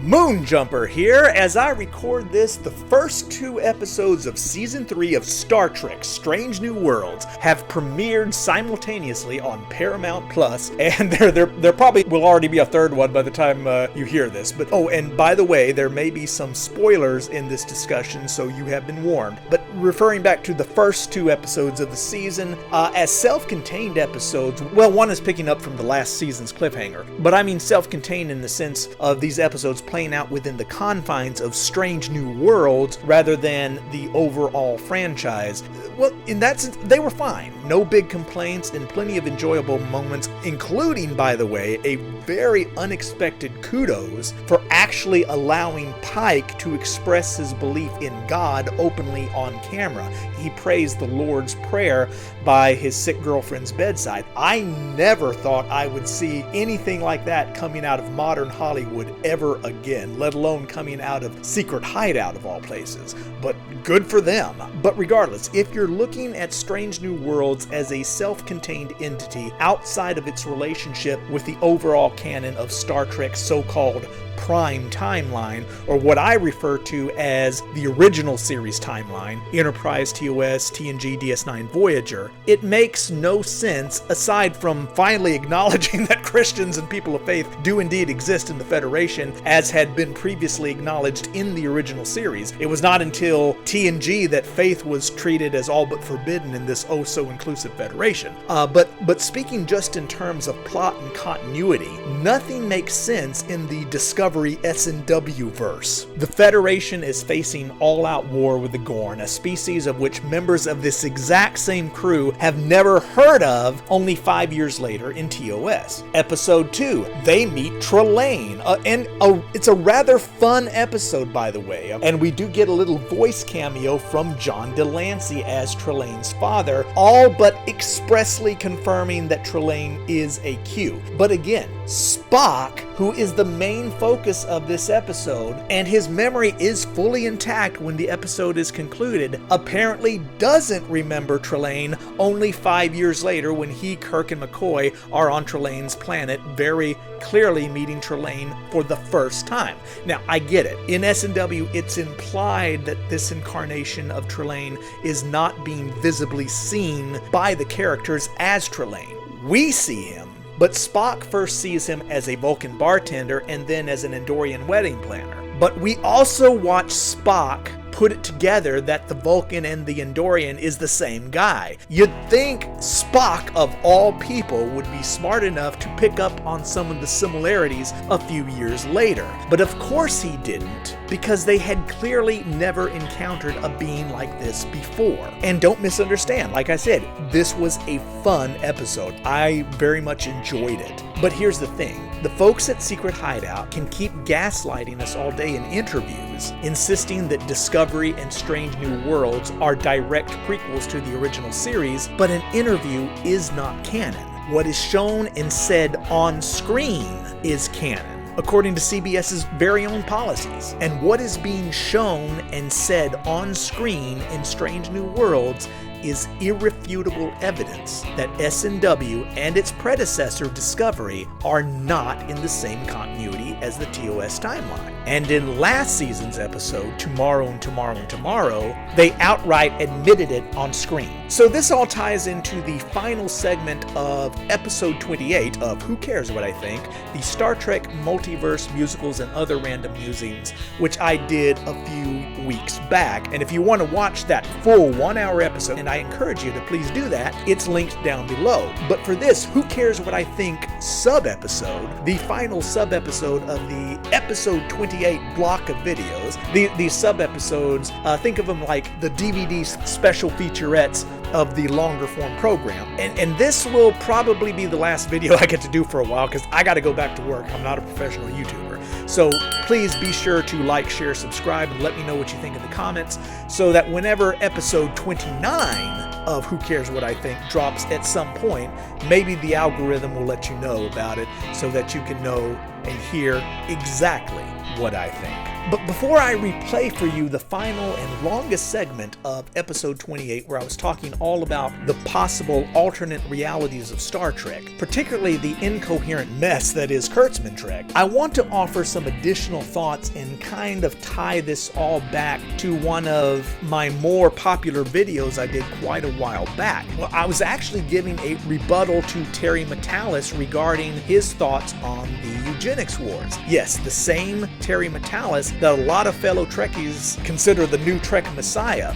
Moonjumper here. As I record this, the first 2 episodes of Season 3 of Star Trek Strange New Worlds have premiered simultaneously on Paramount Plus, and there probably will already be a third one by the time you hear this. But and by the way, there may be some spoilers in this discussion, so you have been warned. But referring back to the first 2 episodes of the season, as self-contained episodes, well, one is picking up from the last season's cliffhanger, but I mean self-contained in the sense of these episodes playing out within the confines of Strange New Worlds rather than the overall franchise. Well, in that sense, they were fine. No big complaints and plenty of enjoyable moments, including, by the way, a very unexpected kudos for actually allowing Pike to express his belief in God openly on camera. He prays the Lord's Prayer by his sick girlfriend's bedside. I never thought I would see anything like that coming out of modern Hollywood ever again, let alone coming out of Secret Hideout of all places. But good for them. But regardless, if you're looking at Strange New Worlds as a self-contained entity outside of its relationship with the overall canon of Star Trek's so-called prime timeline, or what I refer to as the original series timeline, Enterprise, TOS, TNG, DS9, Voyager, it makes no sense aside from finally acknowledging that Christians and people of faith do indeed exist in the Federation, as had been previously acknowledged in the original series. It was not until TNG that faith was treated as all but forbidden in this oh-so-inclusive Federation. But speaking just in terms of plot and continuity, nothing makes sense in the Discovery SNW verse. The Federation is facing all-out war with the Gorn, a species of which members of this exact same crew have never heard of only 5 years later in TOS. Episode 2, they meet Trelane, and it's a rather fun episode, by the way, and we do get a little voice cameo from John Delancey as Trelane's father, all but expressly confirming that Trelane is a Q. But again, Spock, who is the main focus of this episode, and his memory is fully intact when the episode is concluded, apparently doesn't remember Trelane only 5 years later when he, Kirk, and McCoy are on Trelane's planet, very clearly meeting Trelane for the first time. Now, I get it. In SNW, it's implied that this incarnation of Trelane is not being visibly seen by the characters as Trelane. We see him, but Spock first sees him as a Vulcan bartender and then as an Andorian wedding planner. But we also watch Spock put it together that the Vulcan and the Andorian is the same guy. You'd think Spock, of all people, would be smart enough to pick up on some of the similarities a few years later. But of course he didn't, because they had clearly never encountered a being like this before. And don't misunderstand, like I said, this was a fun episode. I very much enjoyed it. But here's the thing. The folks at Secret Hideout can keep gaslighting us all day in interviews, insisting that Discovery and Strange New Worlds are direct prequels to the original series, but an interview is not canon. What is shown and said on screen is canon, according to CBS's very own policies. And what is being shown and said on screen in Strange New Worlds is irrefutable evidence that SNW and its predecessor Discovery are not in the same continuity as the TOS timeline. And in last season's episode, Tomorrow and Tomorrow and Tomorrow, they outright admitted it on screen. So this all ties into the final segment of episode 28 of Who Cares What I Think, the Star Trek Multiverse musicals and other random musings, which I did a few weeks back. And if you want to watch that full 1-hour episode, and I encourage you to please do that, it's linked down below. But for this Who Cares What I Think sub-episode, the final sub-episode of the episode 28 block of videos, these sub-episodes, think of them like the DVD special featurettes of the longer form program. And this will probably be the last video I get to do for a while, because I got to go back to work. I'm not a professional YouTuber. So please be sure to like, share, subscribe, and let me know what you think in the comments, so that whenever episode 29 of Who Cares What I Think drops at some point, maybe the algorithm will let you know about it so that you can know and hear exactly what I think. But before I replay for you the final and longest segment of episode 28, where I was talking all about the possible alternate realities of Star Trek, particularly the incoherent mess that is Kurtzman Trek, I want to offer some additional thoughts and kind of tie this all back to one of my more popular videos I did quite a while back. Well, I was actually giving a rebuttal to Terry Matalas regarding his thoughts on the Eugenics Wars. Yes, the same Terry Matalas that a lot of fellow Trekkies consider the NuTrek Messiah,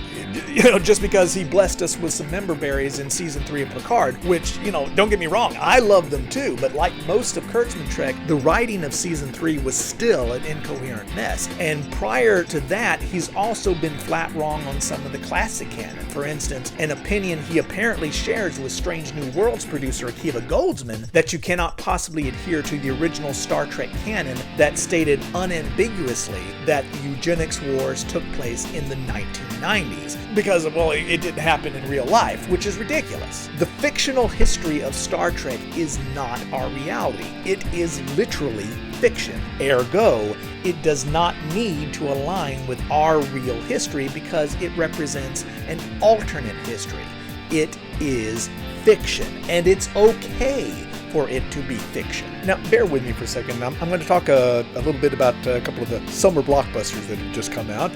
just because he blessed us with some member berries in season 3 of Picard, which, don't get me wrong, I love them too, but like most of Kurtzman Trek, the writing of season 3 was still an incoherent mess. And prior to that, he's also been flat wrong on some of the classic canon. For instance, an opinion he apparently shares with Strange New Worlds producer Akiva Goldman that you cannot possibly adhere to the original Star Trek canon that stated unambiguously that the Eugenics Wars took place in the 1990s. Because, well, it didn't happen in real life, which is ridiculous. The fictional history of Star Trek is not our reality. It is literally fiction. Ergo, it does not need to align with our real history because it represents an alternate history. It is fiction, and it's okay for it to be fiction. Now, bear with me for a second. I'm going to talk a little bit about a couple of the summer blockbusters that have just come out.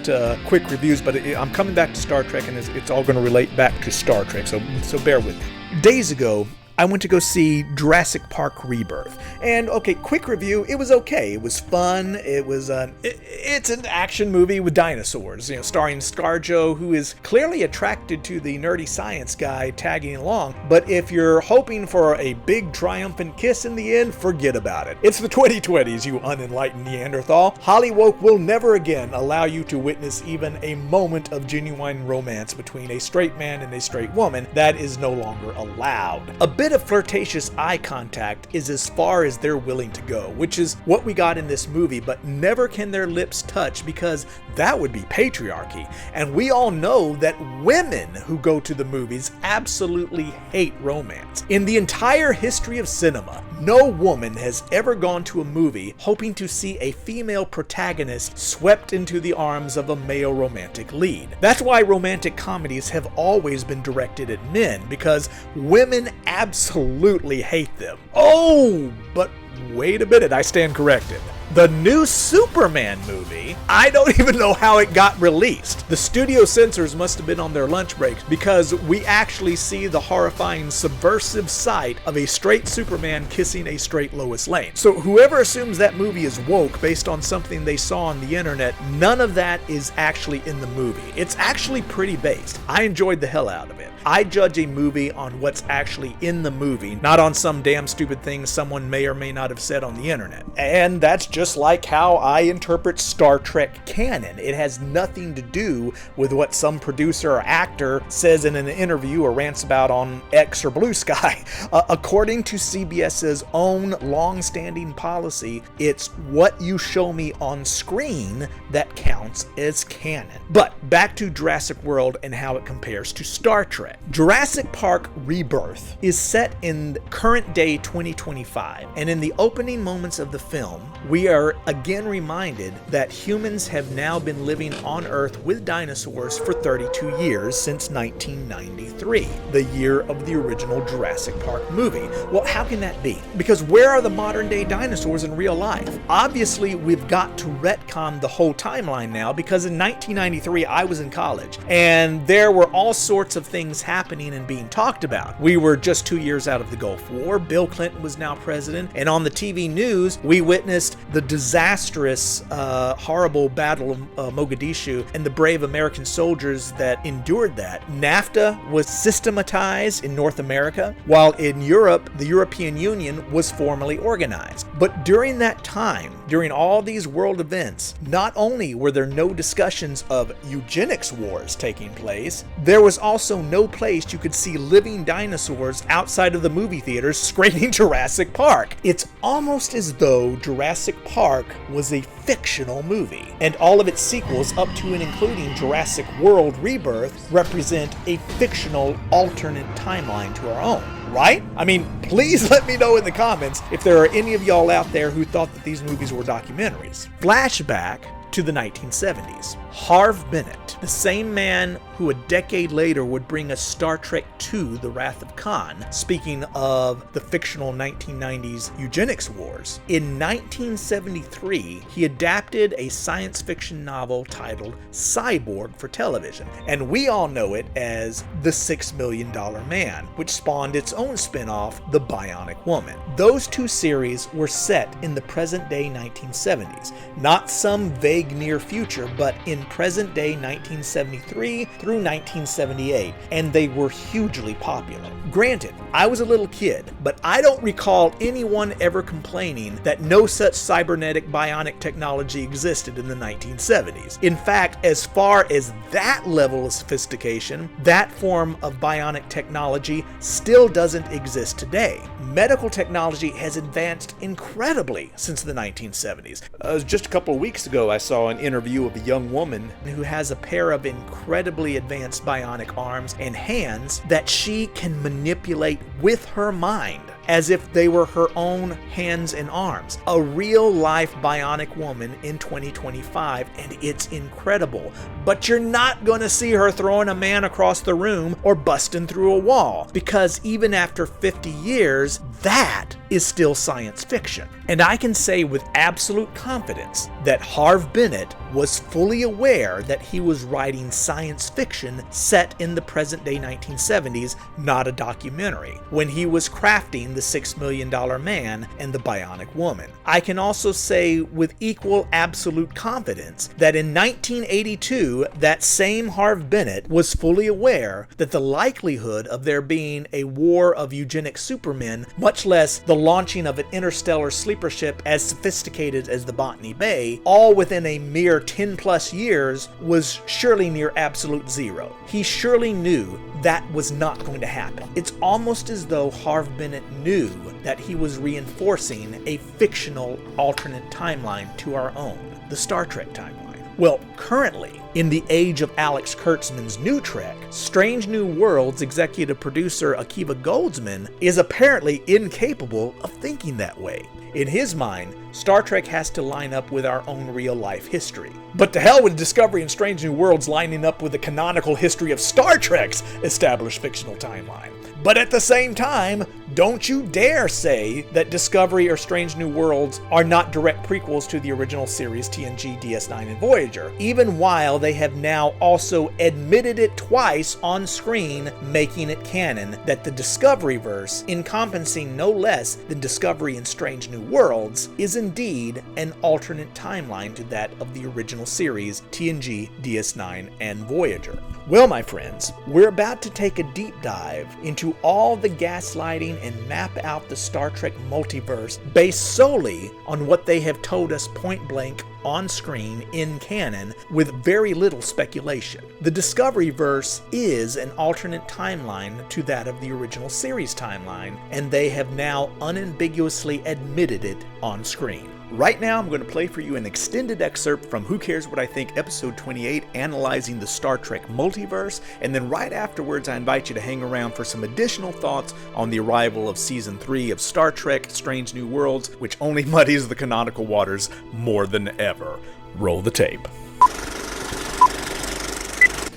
Quick reviews, but I'm coming back to Star Trek, and it's all going to relate back to Star Trek, so bear with me. Days ago, I went to go see Jurassic Park Rebirth. And okay, quick review, it was okay. It was fun. It's an action movie with dinosaurs, starring ScarJo, who is clearly attracted to the nerdy science guy tagging along. But if you're hoping for a big triumphant kiss in the end, forget about it. It's the 2020s, you unenlightened Neanderthal. Hollywood will never again allow you to witness even a moment of genuine romance between a straight man and a straight woman. That is no longer allowed. A bit of flirtatious eye contact is as far as they're willing to go, which is what we got in this movie, but never can their lips touch because that would be patriarchy. And we all know that women who go to the movies absolutely hate romance. In the entire history of cinema, no woman has ever gone to a movie hoping to see a female protagonist swept into the arms of a male romantic lead. That's why romantic comedies have always been directed at men, because women absolutely hate them. Oh, but wait a minute, I stand corrected. The new Superman movie, I don't even know how it got released. The studio censors must have been on their lunch breaks because we actually see the horrifying subversive sight of a straight Superman kissing a straight Lois Lane. So whoever assumes that movie is woke based on something they saw on the internet, none of that is actually in the movie. It's actually pretty based. I enjoyed the hell out of it. I judge a movie on what's actually in the movie, not on some damn stupid thing someone may or may not have said on the internet. And that's just like how I interpret Star Trek canon. It has nothing to do with what some producer or actor says in an interview or rants about on X or Blue Sky. According to CBS's own long-standing policy, it's what you show me on screen that counts as canon. But back to Jurassic World and how it compares to Star Trek. Jurassic Park Rebirth is set in current day 2025, and in the opening moments of the film, we are again reminded that humans have now been living on Earth with dinosaurs for 32 years since 1993, the year of the original Jurassic Park movie. Well, how can that be? Because where are the modern day dinosaurs in real life? Obviously, we've got to retcon the whole timeline now, because in 1993, I was in college, and there were all sorts of things happening and being talked about. We were just 2 years out of the Gulf War, Bill Clinton was now president, and on the TV news, we witnessed the disastrous, horrible Battle of Mogadishu and the brave American soldiers that endured that. NAFTA was systematized in North America, while in Europe, the European Union was formally organized. But during that time, during all these world events, not only were there no discussions of Eugenics Wars taking place, there was also no place you could see living dinosaurs outside of the movie theaters screening Jurassic Park. It's almost as though Jurassic Park was a fictional movie, and all of its sequels up to and including Jurassic World Rebirth represent a fictional alternate timeline to our own. Right? I mean, please let me know in the comments if there are any of y'all out there who thought that these movies were documentaries. Flashback to the 1970s. Harve Bennett, the same man who a decade later would bring us Star Trek II, The Wrath of Khan, speaking of the fictional 1990s Eugenics Wars. In 1973, he adapted a science fiction novel titled Cyborg for television, and we all know it as The $6 Million Man, which spawned its own spin-off, The Bionic Woman. Those two series were set in the present-day 1970s, not some vague near future, but in present-day 1973 through 1978, and they were hugely popular. Granted, I was a little kid, but I don't recall anyone ever complaining that no such cybernetic bionic technology existed in the 1970s. In fact, as far as that level of sophistication, that form of bionic technology still doesn't exist today. Medical technology has advanced incredibly since the 1970s. Just a couple of weeks ago, I saw an interview of a young woman who has a pair of incredibly advanced bionic arms and hands that she can manipulate with her mind, as if they were her own hands and arms. A real-life bionic woman in 2025, and it's incredible. But you're not going to see her throwing a man across the room or busting through a wall, because even after 50 years, that is still science fiction. And I can say with absolute confidence that Harve Bennett was fully aware that he was writing science fiction set in the present-day 1970s, not a documentary, when he was crafting The $6 Million Man and The Bionic Woman. I can also say with equal absolute confidence that in 1982, that same Harve Bennett was fully aware that the likelihood of there being a war of eugenic supermen, much less the launching of an interstellar sleeper ship as sophisticated as the Botany Bay, all within a mere 10 plus years, was surely near absolute zero. He surely knew that was not going to happen. It's almost as though Harve Bennett knew that he was reinforcing a fictional alternate timeline to our own, the Star Trek timeline. Well, currently, in the age of Alex Kurtzman's NuTrek, Strange New Worlds executive producer Akiva Goldman is apparently incapable of thinking that way. In his mind, Star Trek has to line up with our own real-life history. But to hell with Discovery and Strange New Worlds lining up with the canonical history of Star Trek's established fictional timeline. But at the same time, don't you dare say that Discovery or Strange New Worlds are not direct prequels to the original series TNG, DS9, and Voyager, even while they have now also admitted it twice on screen, making it canon that the Discoveryverse, encompassing no less than Discovery and Strange New Worlds, is indeed an alternate timeline to that of the original series TNG, DS9, and Voyager. Well, my friends, we're about to take a deep dive into all the gaslighting and map out the Star Trek multiverse based solely on what they have told us point blank on screen in canon with very little speculation. The Discoveryverse is an alternate timeline to that of the original series timeline, and they have now unambiguously admitted it on screen. Right now, I'm going to play for you an extended excerpt from Who Cares What I Think, episode 28, analyzing the Star Trek multiverse, and then right afterwards, I invite you to hang around for some additional thoughts on the arrival of Season 3 of Star Trek Strange New Worlds, which only muddies the canonical waters more than ever. Roll the tape.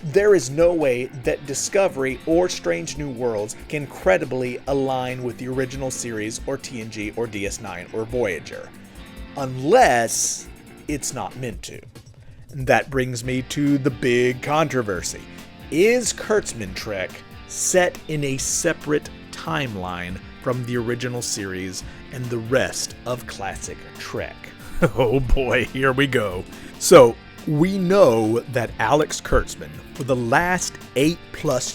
There is no way that Discovery or Strange New Worlds can credibly align with the original series or TNG or DS9 or Voyager, unless it's not meant to. And that brings me to the big controversy. Is Kurtzman Trek set in a separate timeline from the original series and the rest of classic Trek? Oh boy, here we go. So, we know that Alex Kurtzman, for the last 8+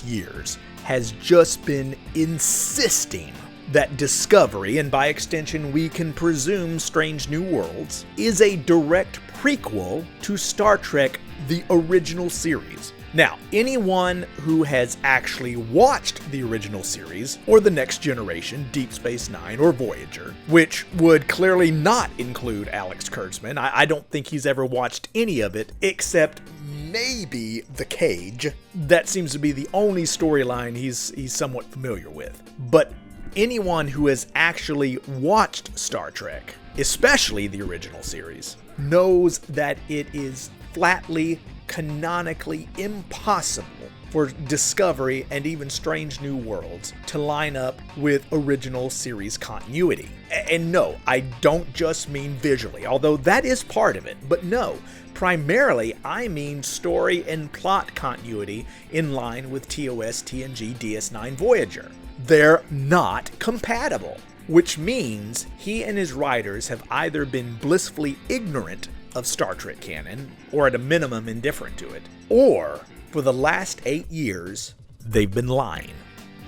years, has just been insisting that Discovery, and by extension we can presume Strange New Worlds, is a direct prequel to Star Trek, the original series. Now, anyone who has actually watched the original series, or The Next Generation, Deep Space Nine, or Voyager, which would clearly not include Alex Kurtzman, I don't think he's ever watched any of it, except maybe The Cage. That seems to be the only storyline he's somewhat familiar with. But anyone who has actually watched Star Trek, especially the original series, knows that it is flatly, canonically impossible for Discovery and even Strange New Worlds to line up with original series continuity. And no, I don't just mean visually, although that is part of it, but no, primarily I mean story and plot continuity in line with TOS, TNG, DS9, Voyager. They're not compatible, which means he and his writers have either been blissfully ignorant of Star Trek canon, or at a minimum indifferent to it, or for the last 8 years, they've been lying.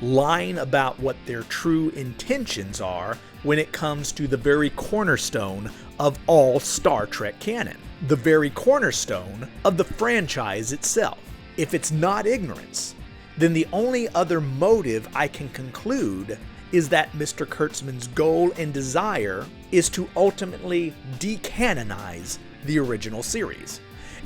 Lying about what their true intentions are when it comes to the very cornerstone of all Star Trek canon. The very cornerstone of the franchise itself. If it's not ignorance, then the only other motive I can conclude is that Mr. Kurtzman's goal and desire is to ultimately decanonize the original series.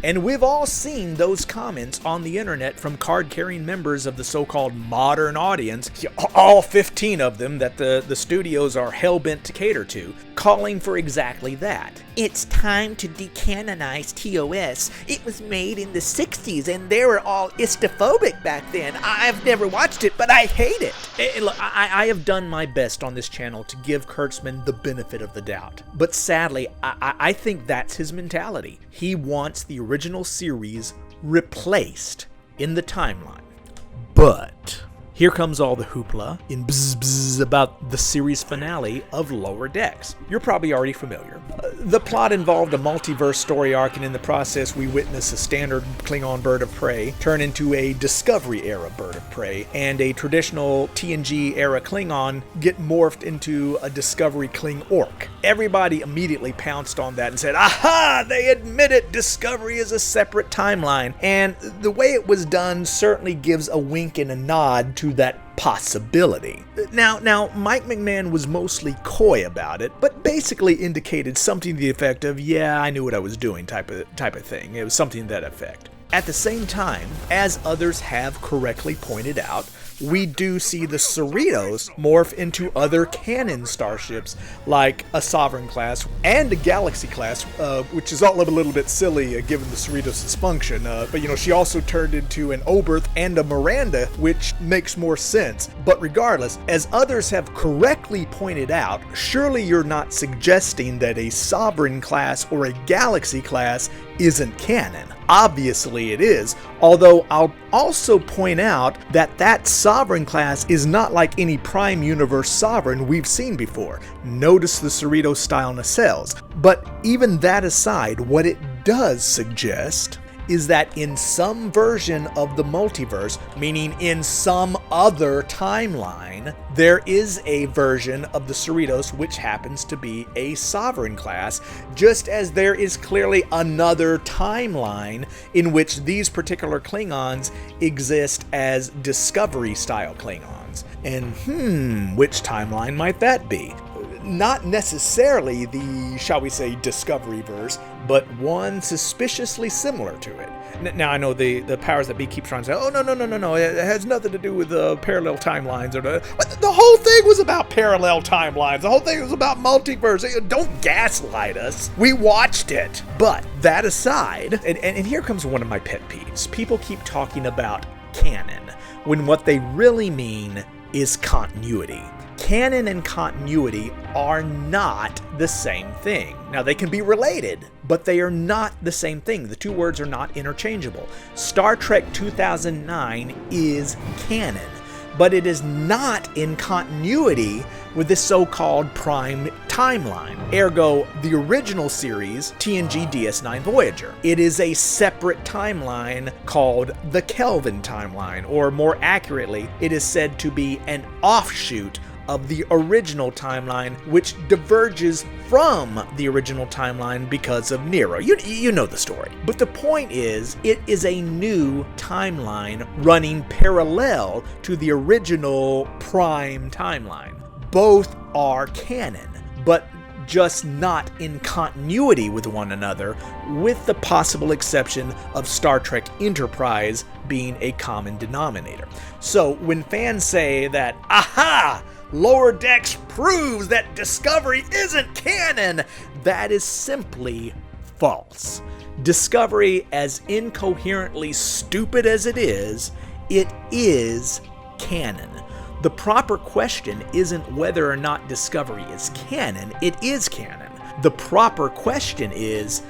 And we've all seen those comments on the internet from card-carrying members of the so-called modern audience, all 15 of them that the studios are hell-bent to cater to, calling for exactly that. It's time to decanonize TOS. It was made in the 60s and they were all istophobic back then. I've never watched it, but I hate it. Look, I have done my best on this channel to give Kurtzman the benefit of the doubt. But sadly, I think that's his mentality. He wants the original series replaced in the timeline. But here comes all the hoopla in bzz about the series finale of Lower Decks. You're probably already familiar. The plot involved a multiverse story arc, and in the process we witness a standard Klingon bird of prey turn into a Discovery-era bird of prey, and a traditional TNG-era Klingon get morphed into a Discovery Kling orc. Everybody immediately pounced on that and said, aha, they admit it, Discovery is a separate timeline. And the way it was done certainly gives a wink and a nod to that possibility. Now, Mike McMahon was mostly coy about it, but basically indicated something to the effect of, yeah, I knew what I was doing type of thing. It was something to that effect. At the same time, as others have correctly pointed out, we do see the Cerritos morph into other canon starships like a Sovereign class and a Galaxy class, which is all a little bit silly given the Cerritos' dysfunction. But she also turned into an Oberth and a Miranda, which makes more sense. But regardless, as others have correctly pointed out, surely you're not suggesting that a Sovereign class or a Galaxy class isn't canon. Obviously it is, although I'll also point out that that Sovereign class is not like any Prime Universe Sovereign we've seen before. Notice the Cerritos style nacelles. But even that aside, what it does suggest is that in some version of the multiverse, meaning in some other timeline, there is a version of the Cerritos which happens to be a Sovereign class, just as there is clearly another timeline in which these particular Klingons exist as Discovery-style Klingons. And which timeline might that be? Not necessarily the, shall we say, Discovery-verse, but one suspiciously similar to it. Now, I know the powers that be keep trying to say, oh, no, it has nothing to do with parallel timelines. But the whole thing was about parallel timelines. The whole thing was about multiverse. Don't gaslight us. We watched it. But that aside, and here comes one of my pet peeves. People keep talking about canon, when what they really mean is continuity. Canon and continuity are not the same thing. Now, they can be related, but they are not the same thing. The two words are not interchangeable. Star Trek 2009 is canon, but it is not in continuity with the so-called Prime timeline. Ergo, the original series, TNG DS9 Voyager. It is a separate timeline called the Kelvin timeline, or more accurately, it is said to be an offshoot of the original timeline, which diverges from the original timeline because of Nero. You know the story. But the point is, it is a new timeline running parallel to the original Prime timeline. Both are canon, but just not in continuity with one another, with the possible exception of Star Trek Enterprise being a common denominator. So when fans say that, aha! Lower Decks proves that Discovery isn't canon, that is simply false. Discovery, as incoherently stupid as it is canon. The proper question isn't whether or not Discovery is canon, it is canon. The proper question is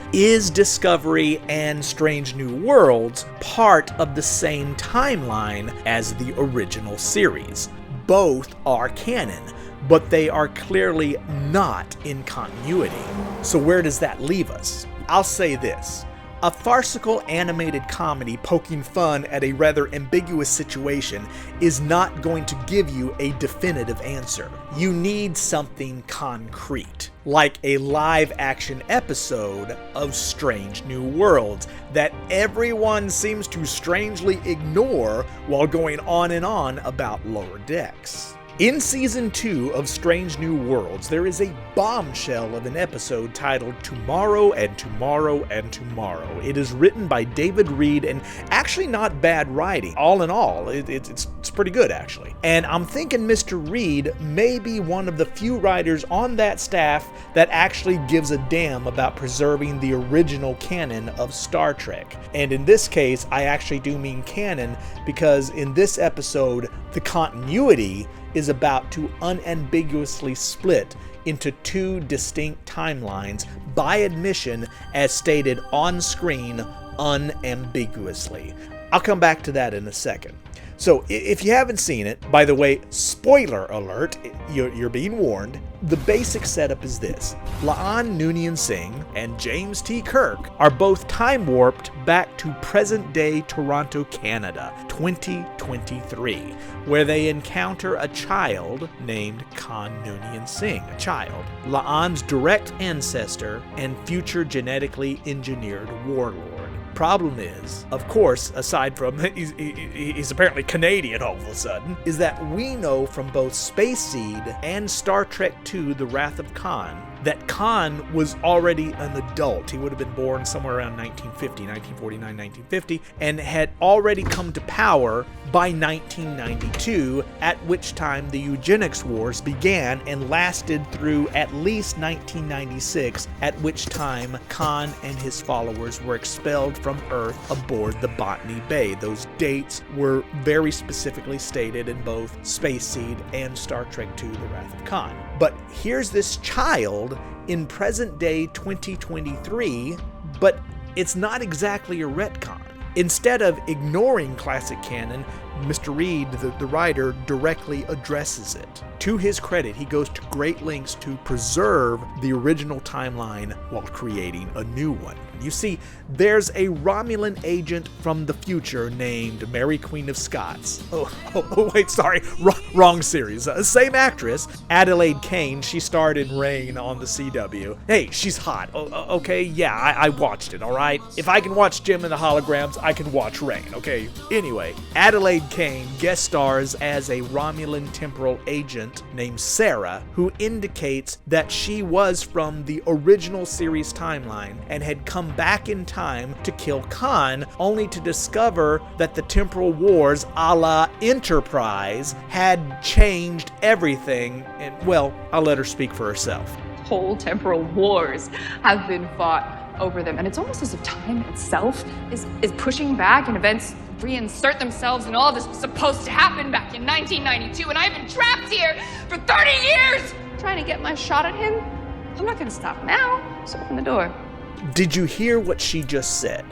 Discovery and Strange New Worlds part of the same timeline as the original series? Both are canon, but they are clearly not in continuity. So where does that leave us? I'll say this. A farcical animated comedy poking fun at a rather ambiguous situation is not going to give you a definitive answer. You need something concrete, like a live-action episode of Strange New Worlds that everyone seems to strangely ignore while going on and on about Lower Decks. In Season 2 of Strange New Worlds, there is a bombshell of an episode titled Tomorrow and Tomorrow and Tomorrow. It is written by David Reed, and actually not bad writing. All in all, it's pretty good, actually. And I'm thinking Mr. Reed may be one of the few writers on that staff that actually gives a damn about preserving the original canon of Star Trek. And in this case, I actually do mean canon, because in this episode, the continuity is about to unambiguously split into two distinct timelines by admission, as stated on screen unambiguously. I'll come back to that in a second. So if you haven't seen it, by the way, spoiler alert, you're being warned. The basic setup is this. La'an Noonien Singh and James T. Kirk are both time warped back to present-day Toronto, Canada, 2023, where they encounter a child named Khan Noonien Singh, a child, La'an's direct ancestor and future genetically engineered warlord. Problem is, of course, aside from he's apparently Canadian all of a sudden, is that we know from both Space Seed and Star Trek II: The Wrath of Khan that Khan was already an adult. He would have been born somewhere around 1949, 1950, and had already come to power by 1992, at which time the Eugenics Wars began and lasted through at least 1996, at which time Khan and his followers were expelled from Earth aboard the Botany Bay. Those dates were very specifically stated in both Space Seed and Star Trek II: The Wrath of Khan. But here's this child in present-day 2023, but it's not exactly a retcon. Instead of ignoring classic canon, Mr. Reed, the writer, directly addresses it. To his credit, he goes to great lengths to preserve the original timeline while creating a new one. You see, there's a Romulan agent from the future named Mary Queen of Scots. Wait, sorry, wrong series. Same actress, Adelaide Kane. She starred in Rain on the CW. Hey, she's hot. Okay, yeah, I watched it, all right? If I can watch Jim and the Holograms, I can watch Rain, okay? Anyway, Adelaide Kane guest stars as a Romulan temporal agent named Sarah, who indicates that she was from the original series timeline and had come back in time to kill Khan, only to discover that the temporal wars a la Enterprise had changed everything. And, well, I'll let her speak for herself. Whole temporal wars have been fought over them, and it's almost as if time itself is pushing back, and events reinsert themselves, and all this was supposed to happen back in 1992, and I've been trapped here for 30 years trying to get my shot at him. I'm not gonna stop now, so open the door. Did you hear what she just said?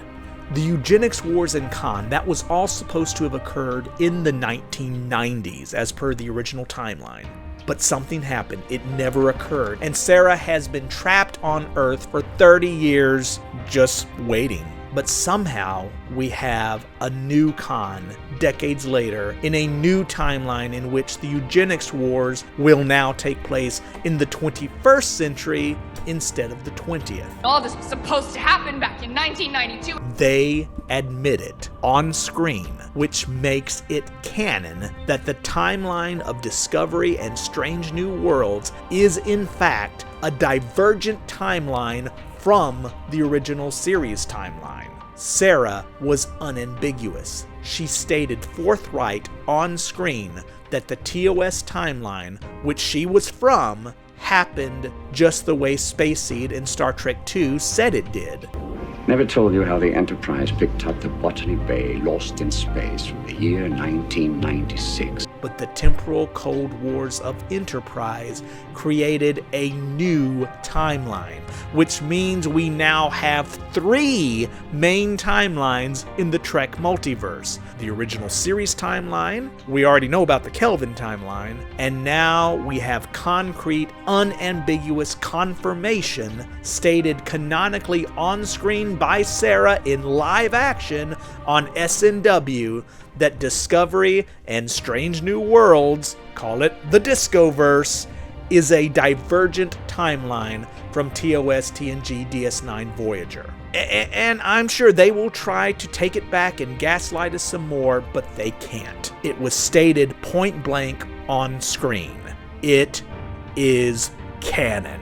The Eugenics Wars and Khan, that was all supposed to have occurred in the 1990s, as per the original timeline. But something happened. It never occurred. And Sarah has been trapped on Earth for 30 years, just waiting. But somehow we have a new Khan decades later in a new timeline in which the Eugenics Wars will now take place in the 21st century instead of the 20th. All this was supposed to happen back in 1992. They admit it on screen, which makes it canon that the timeline of Discovery and Strange New Worlds is in fact a divergent timeline from the original series timeline. Sarah was unambiguous. She stated forthright on screen that the TOS timeline, which she was from, happened just the way Space Seed in Star Trek II said it did. Never told you how the Enterprise picked up the Botany Bay Lost in Space from the year 1996. But the temporal Cold Wars of Enterprise created a new timeline, which means we now have 3 main timelines in the Trek multiverse. The original series timeline, we already know about the Kelvin timeline, and now we have concrete, unambiguous confirmation stated canonically on screen by Sarah in live action on SNW that Discovery and Strange New Worlds, call it the Discoverse, is a divergent timeline from TOS, TNG, DS9, Voyager. And I'm sure they will try to take it back and gaslight us some more, but they can't. It was stated point blank on screen. It is canon.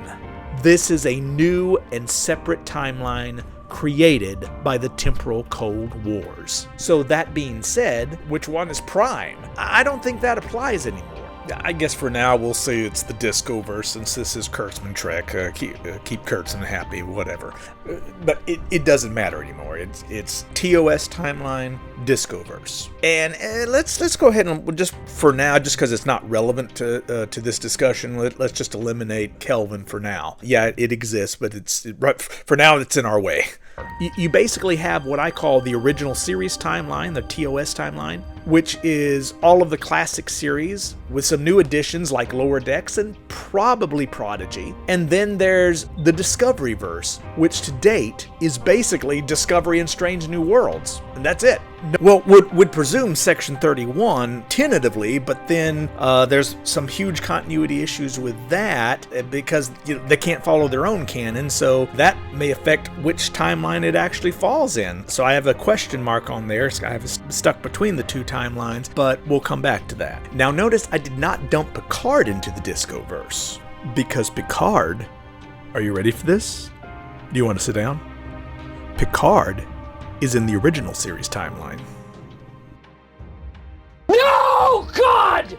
This is a new and separate timeline created by the temporal Cold Wars. So that being said, which one is Prime? I don't think that applies anymore. I guess for now we'll say it's the Discoverse, since this is Kurtzman Trek. Keep Kurtzman happy, whatever. But it doesn't matter anymore. It's TOS timeline, Discoverse. And let's go ahead and just for now, just because it's not relevant to this discussion, let's just eliminate Kelvin for now. Yeah, it exists, but for now it's in our way. You basically have what I call the original series timeline, the TOS timeline, which is all of the classic series with some new additions like Lower Decks and probably Prodigy. And then there's the Discoveryverse, which to date is basically Discovery and Strange New Worlds. And that's it. Well, would presume Section 31 tentatively, but then there's some huge continuity issues with that because they can't follow their own canon, so that may affect which timeline it actually falls in. So I have a question mark on there. I have stuck between the two timelines, but we'll come back to that. Now notice I did not dump Picard into the Discoverse because Picard, are you ready for this? Do you want to sit down? Picard is in the original series timeline. No, God!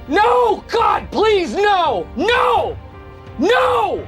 No, God, please, no! No! No!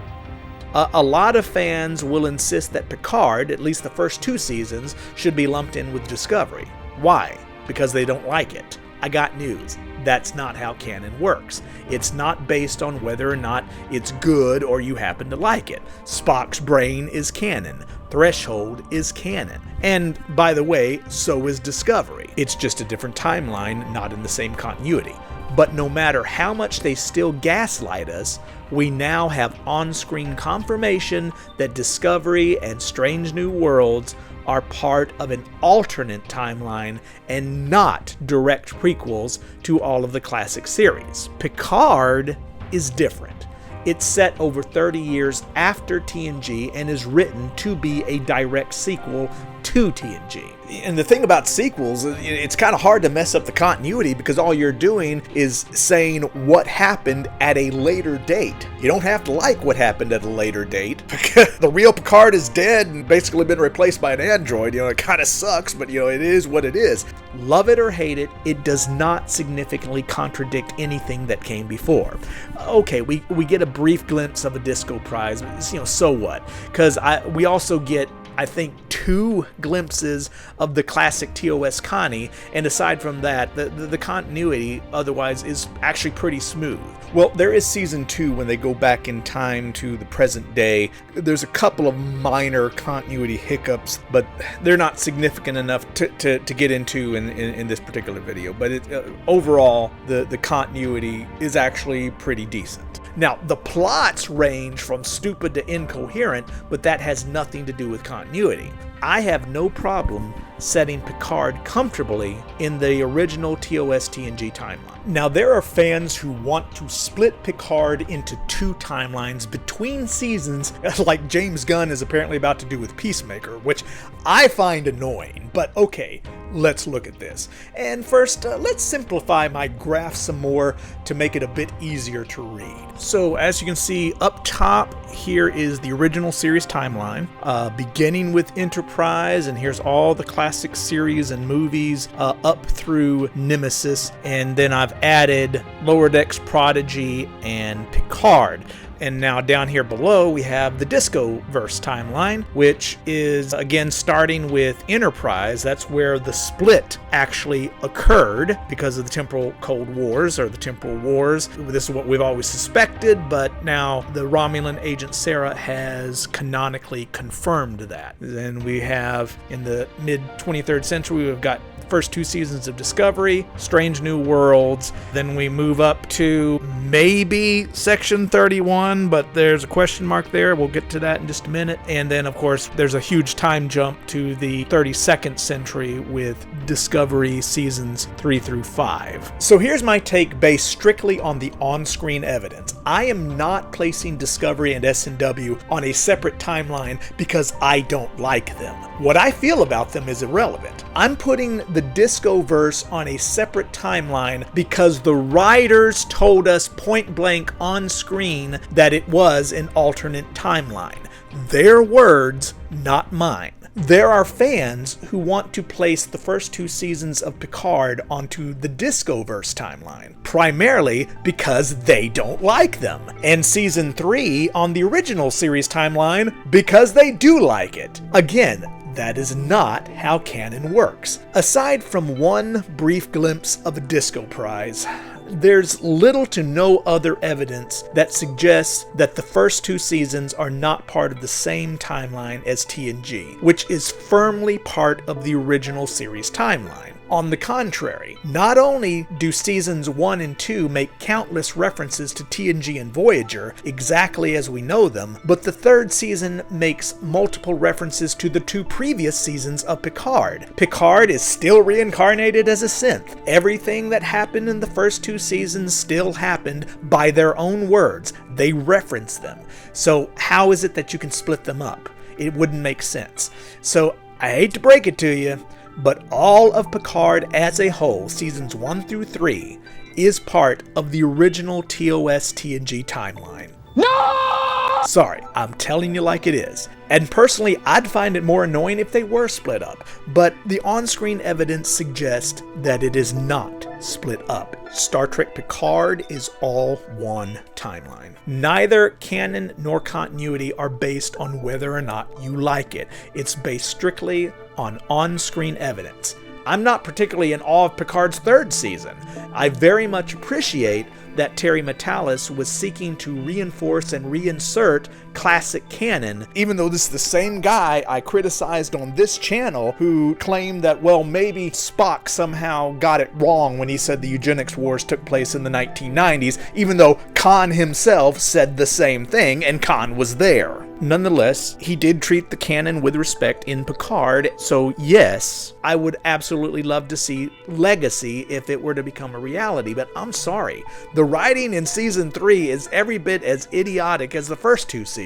A lot of fans will insist that Picard, at least the first 2 seasons, should be lumped in with Discovery. Why? Because they don't like it. I got news. That's not how canon works. It's not based on whether or not it's good or you happen to like it. Spock's brain is canon. Threshold is canon. And by the way, so is Discovery. It's just a different timeline, not in the same continuity. But no matter how much they still gaslight us, we now have on-screen confirmation that Discovery and Strange New Worlds are part of an alternate timeline and not direct prequels to all of the classic series. Picard is different. It's set over 30 years after TNG and is written to be a direct sequel to TNG. And the thing about sequels, it's kind of hard to mess up the continuity because all you're doing is saying what happened at a later date. You don't have to like what happened at a later date because the real Picard is dead and basically been replaced by an android. It kind of sucks, but it is what it is. Love it or hate it, it does not significantly contradict anything that came before. Okay, we get a brief glimpse of a Disco Prize, so what? Because we also get, I think, 2 glimpses of the classic TOS Connie, and aside from that, the continuity otherwise is actually pretty smooth. Well, there is season 2 when they go back in time to the present day. There's a couple of minor continuity hiccups, but they're not significant enough to get into in this particular video. But overall, the continuity is actually pretty decent. Now, the plots range from stupid to incoherent, but that has nothing to do with continuity. I have no problem setting Picard comfortably in the original TOS TNG timeline. Now, there are fans who want to split Picard into 2 timelines between seasons, like James Gunn is apparently about to do with Peacemaker, which I find annoying, but okay. let's look at this. And first, let's simplify my graph some more to make it a bit easier to read. So as you can see up top, here is the original series timeline, beginning with Enterprise, and here's all the classic series and movies up through Nemesis, and then I've added Lower Decks, Prodigy, and Picard. And now down here below, we have the Discoverse timeline, which is, again, starting with Enterprise. That's where the split actually occurred because of the Temporal Cold Wars, or the Temporal Wars. This is what we've always suspected, but now the Romulan agent Sarah has canonically confirmed that. Then we have, in the mid-23rd century, we've got first 2 seasons of Discovery, Strange New Worlds, then we move up to maybe Section 31, but there's a question mark there. We'll get to that in just a minute. And then, of course, there's a huge time jump to the 32nd century with Discovery seasons 3 through 5. So here's my take based strictly on the on-screen evidence. I am not placing Discovery and SNW on a separate timeline because I don't like them. What I feel about them is irrelevant. I'm putting the Discoverse on a separate timeline because the writers told us point blank on screen that it was an alternate timeline. Their words, not mine. There are fans who want to place the first 2 seasons of Picard onto the Discoverse timeline, primarily because they don't like them, and season 3 on the original series timeline because they do like it. Again, that is not how canon works. Aside from one brief glimpse of a Disco Prize, there's little to no other evidence that suggests that the first 2 seasons are not part of the same timeline as TNG, which is firmly part of the original series timeline. On the contrary, not only do seasons 1 and 2 make countless references to TNG and Voyager, exactly as we know them, but the 3rd season makes multiple references to the 2 previous seasons of Picard. Picard is still reincarnated as a synth. Everything that happened in the first 2 seasons still happened by their own words. They reference them. So how is it that you can split them up? It wouldn't make sense. So I hate to break it to you, but all of Picard as a whole, seasons 1 through 3, is part of the original TOS TNG timeline. No! Sorry, I'm telling you like it is. And personally, I'd find it more annoying if they were split up, but the on-screen evidence suggests that it is not split up. Star Trek Picard is all one timeline. Neither canon nor continuity are based on whether or not you like it. It's based strictly on on-screen evidence. I'm not particularly in awe of Picard's 3rd season. I very much appreciate that Terry Matalas was seeking to reinforce and reinsert classic canon, even though this is the same guy I criticized on this channel who claimed that, well, maybe Spock somehow got it wrong when he said the Eugenics Wars took place in the 1990s, even though Khan himself said the same thing, and Khan was there. Nonetheless, he did treat the canon with respect in Picard, so yes, I would absolutely love to see Legacy if it were to become a reality, but I'm sorry. The writing in season 3 is every bit as idiotic as the first 2 seasons.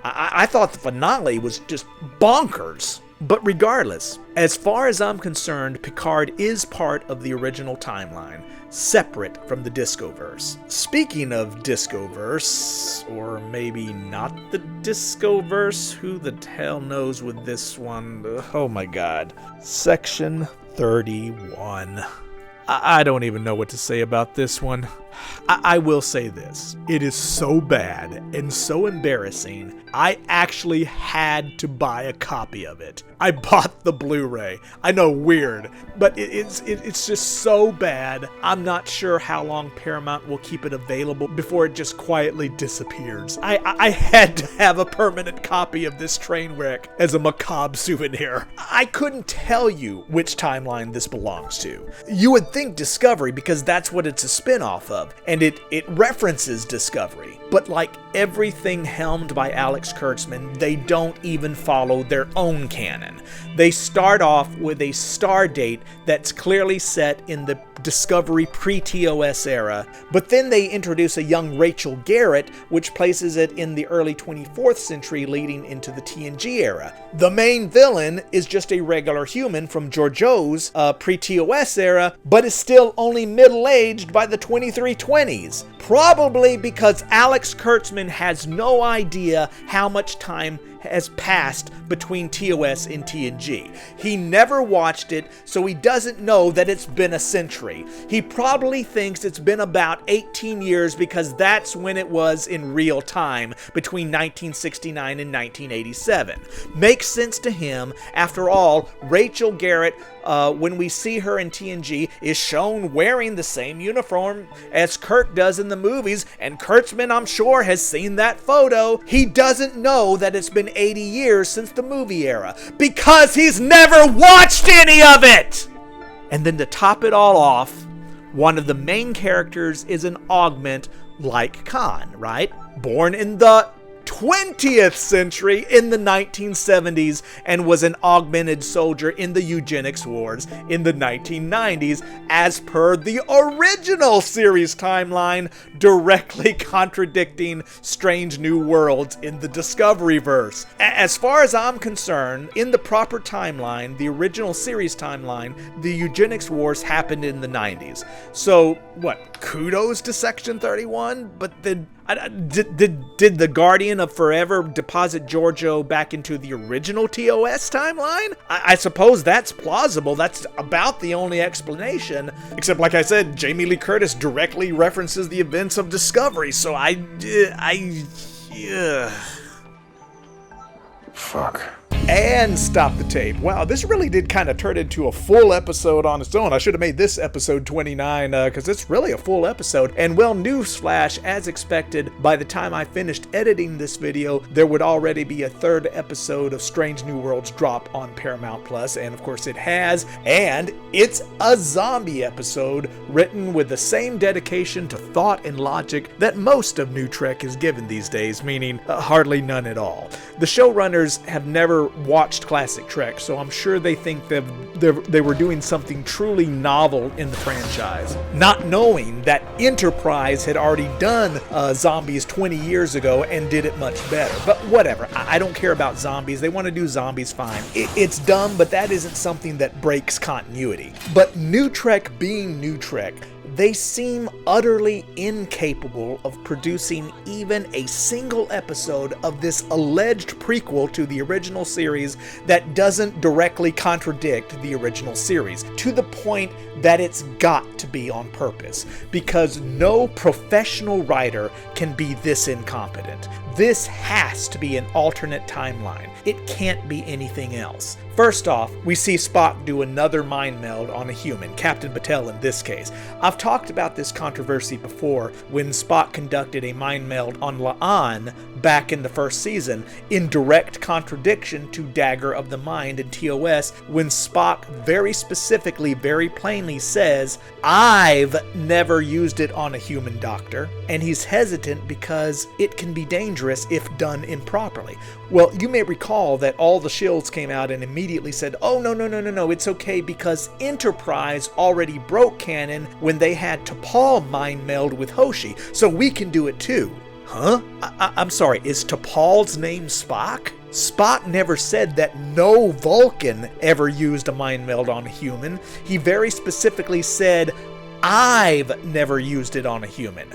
I thought the finale was just bonkers. But regardless, as far as I'm concerned, Picard is part of the original timeline, separate from the Discoverse. Speaking of Discoverse, or maybe not the Discoverse, who the hell knows with this one? Oh my god. Section 31. I don't even know what to say about this one. I will say this. It is so bad and so embarrassing, I actually had to buy a copy of it. I bought the Blu-ray. I know, weird, but it's just so bad. I'm not sure how long Paramount will keep it available before it just quietly disappears. I had to have a permanent copy of this train wreck as a macabre souvenir. I couldn't tell you which timeline this belongs to. You would think Discovery because that's what it's a spin-off of, and it references Discovery. But like everything helmed by Alex Kurtzman, they don't even follow their own canon. again. They start off with a star date that's clearly set in the Discovery pre-TOS era, but then they introduce a young Rachel Garrett, which places it in the early 24th century leading into the TNG era. The main villain is just a regular human from Georgiou's pre-TOS era, but is still only middle-aged by the 2320s. Probably because Alex Kurtzman has no idea how much time has passed between TOS and TNG. He never watched it, so he doesn't know that it's been a century. He probably thinks it's been about 18 years because that's when it was in real time, between 1969 and 1987. Makes sense to him. After all, Rachel Garrett, when we see her in TNG, is shown wearing the same uniform as Kirk does in the movies, and Kurtzman, I'm sure, has seen that photo. He doesn't know that it's been 80 years since the movie era, because he's never watched any of it! And then to top it all off, one of the main characters is an augment like Khan, right? Born in the 20th century in the 1970s and was an augmented soldier in the Eugenics Wars in the 1990s, as per the original series timeline, directly contradicting Strange New Worlds in the Discoveryverse. As far as I'm concerned, in the proper timeline, the original series timeline, the Eugenics Wars happened in the 90s. So, what, kudos to Section 31? But then did the Guardian of Forever deposit Georgiou back into the original TOS timeline? I suppose that's plausible. That's about the only explanation. Except, like I said, Jamie Lee Curtis directly references the events of Discovery, so Fuck. And stop the tape. Wow, this really did kind of turn into a full episode on its own. I should have made this episode 29, because it's really a full episode. And well, newsflash, as expected, by the time I finished editing this video, there would already be a third episode of Strange New Worlds drop on Paramount Plus, and of course it has. And it's a zombie episode written with the same dedication to thought and logic that most of NuTrek is given these days, meaning hardly none at all. The showrunners have never watched classic Trek, so I'm sure they think they were doing something truly novel in the franchise, not knowing that Enterprise had already done zombies 20 years ago and did it much better. But whatever, I don't care about zombies. They want to do zombies, fine. It's dumb, but that isn't something that breaks continuity. But NuTrek being NuTrek, they seem utterly incapable of producing even a single episode of this alleged prequel to the original series that doesn't directly contradict the original series, to the point that it's got to be on purpose, because no professional writer can be this incompetent. This has to be an alternate timeline. It can't be anything else. First off, we see Spock do another mind meld on a human, Captain Batel in this case. I've talked about this controversy before when Spock conducted a mind meld on La'an back in the first season, in direct contradiction to Dagger of the Mind in TOS, when Spock very specifically, very plainly says, "I've never used it on a human doctor," and he's hesitant because it can be dangerous if done improperly. Well, you may recall that all the shills came out and immediately said, "Oh, no, it's okay because Enterprise already broke canon when they had T'Pol mind meld with Hoshi, so we can do it too." Huh? I'm sorry, is T'Pol's name Spock? Spock never said that no Vulcan ever used a mind meld on a human. He very specifically said, "I've never used it on a human.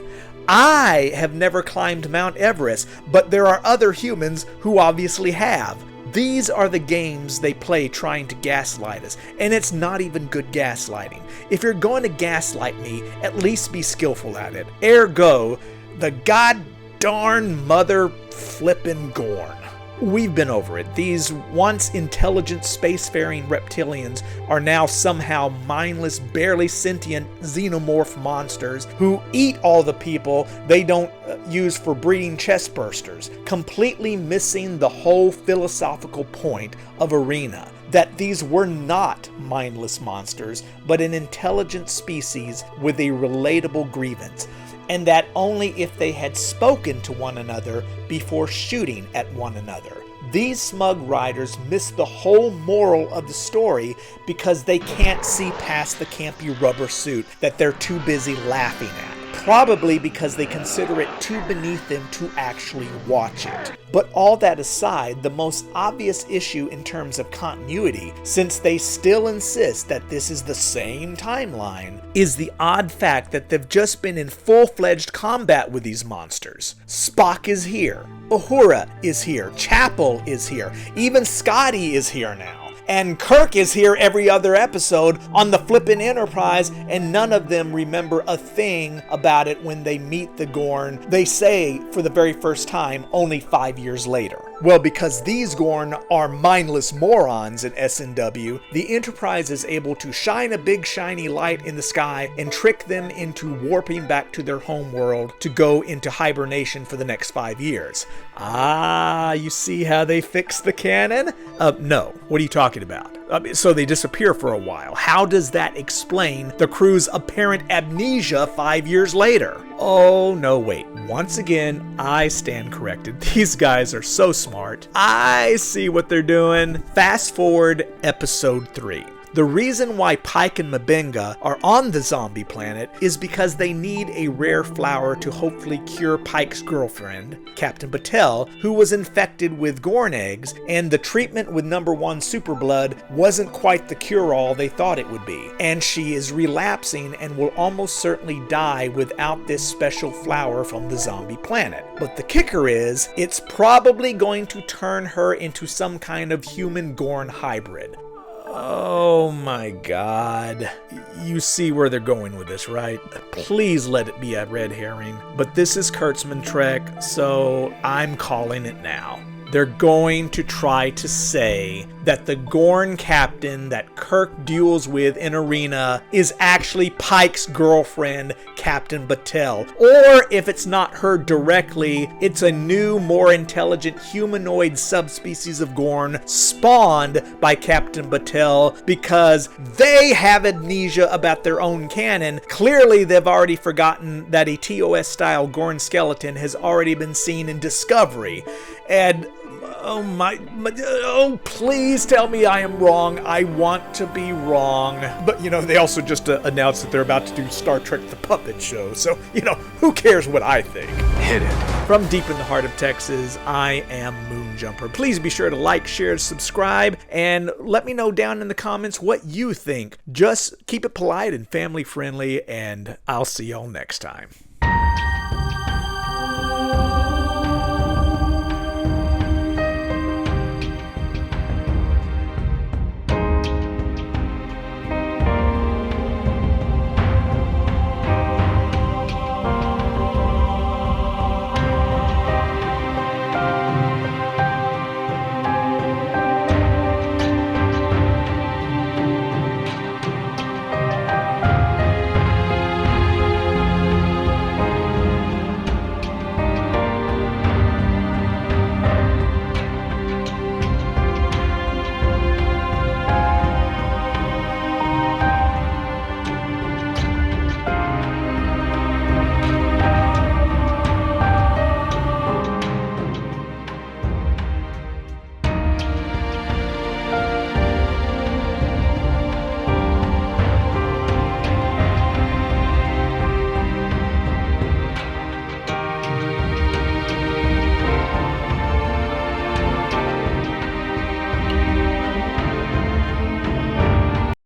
I have never climbed Mount Everest, but there are other humans who obviously have." These are the games they play trying to gaslight us, and it's not even good gaslighting. If you're going to gaslight me, at least be skillful at it. Ergo, the god-darn mother flippin' Gorn. We've been over it. These once intelligent spacefaring reptilians are now somehow mindless, barely sentient xenomorph monsters who eat all the people they don't use for breeding chest bursters, completely missing the whole philosophical point of Arena. That these were not mindless monsters, but an intelligent species with a relatable grievance, and that only if they had spoken to one another before shooting at one another. These smug writers miss the whole moral of the story because they can't see past the campy rubber suit that they're too busy laughing at. Probably because they consider it too beneath them to actually watch it. But all that aside, the most obvious issue in terms of continuity, since they still insist that this is the same timeline, is the odd fact that they've just been in full-fledged combat with these monsters. Spock is here, Uhura is here, Chapel is here, even Scotty is here now. And Kirk is here every other episode on the flippin' Enterprise, and none of them remember a thing about it when they meet the Gorn, they say for the very first time, only 5 years later. Well, because these Gorn are mindless morons in SNW, the Enterprise is able to shine a big shiny light in the sky and trick them into warping back to their home world to go into hibernation for the next 5 years. Ah, you see how they fix the canon? No. What are you talking about? So they disappear for a while. How does that explain the crew's apparent amnesia 5 years later? Oh, no, wait. Once again, I stand corrected. These guys are so smart. I see what they're doing. Fast forward episode 3. The reason why Pike and M'Benga are on the zombie planet is because they need a rare flower to hopefully cure Pike's girlfriend, Captain Batel, who was infected with Gorn eggs, and the treatment with number 1 superblood wasn't quite the cure-all they thought it would be. And she is relapsing and will almost certainly die without this special flower from the zombie planet. But the kicker is, it's probably going to turn her into some kind of human Gorn hybrid. Oh my god. You see where they're going with this, right? Please let it be a red herring. But this is Kurtzman Trek, so I'm calling it now. They're going to try to say that the Gorn captain that Kirk duels with in Arena is actually Pike's girlfriend, Captain Batel. Or if it's not her directly, it's a new, more intelligent humanoid subspecies of Gorn spawned by Captain Batel because they have amnesia about their own canon. Clearly, they've already forgotten that a TOS-style Gorn skeleton has already been seen in Discovery. And oh, please tell me I am wrong. I want to be wrong. But, they also just announced that they're about to do Star Trek The Puppet Show. So, who cares what I think? Hit it. From deep in the heart of Texas, I am Moonjumper. Please be sure to like, share, subscribe, and let me know down in the comments what you think. Just keep it polite and family friendly, and I'll see y'all next time.